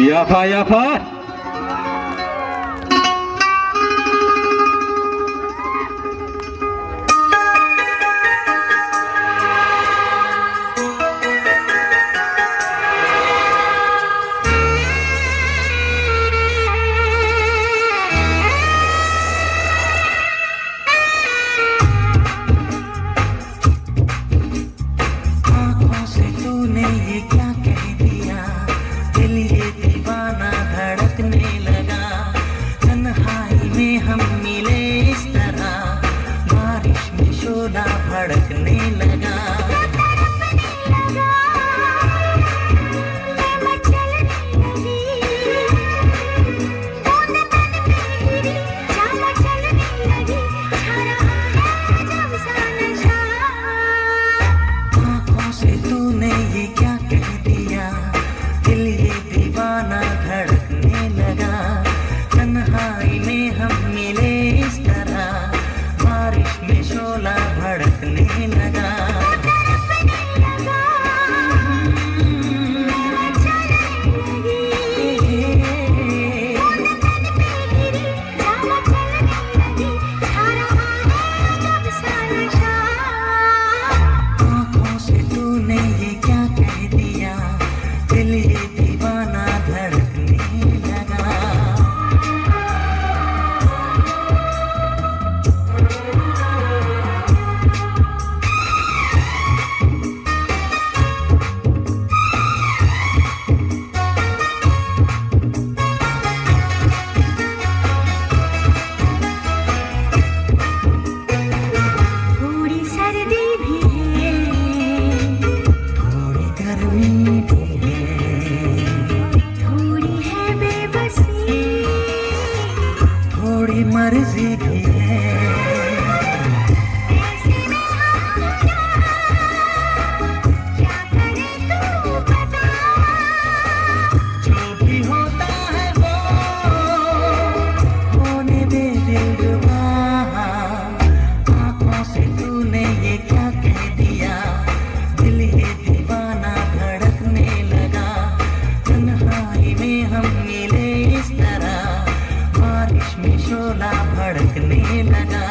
याफा याफा भड़कने लगा। आँखों से तूने ये क्या कह दिया, दिल ये दीवाना धड़कने लगा। तन्हाई में हम मिले इस तरह, बारिश में शोला भड़कने लगा। आँखों से तूने ये क्या कह दिया, दिल ये दीवाना धड़कने लगा। थोड़ी मर्जी भी है, ऐसे में क्या करे तू बता। जो भी होता है वो होने दे दिलरुबा। आँखों से तूने ये क्या कह दिया, दिल ये दीवाना धड़कने लगा। तन्हाई में हम मिले इस तरह, बारिश में शोला भड़कने लगा।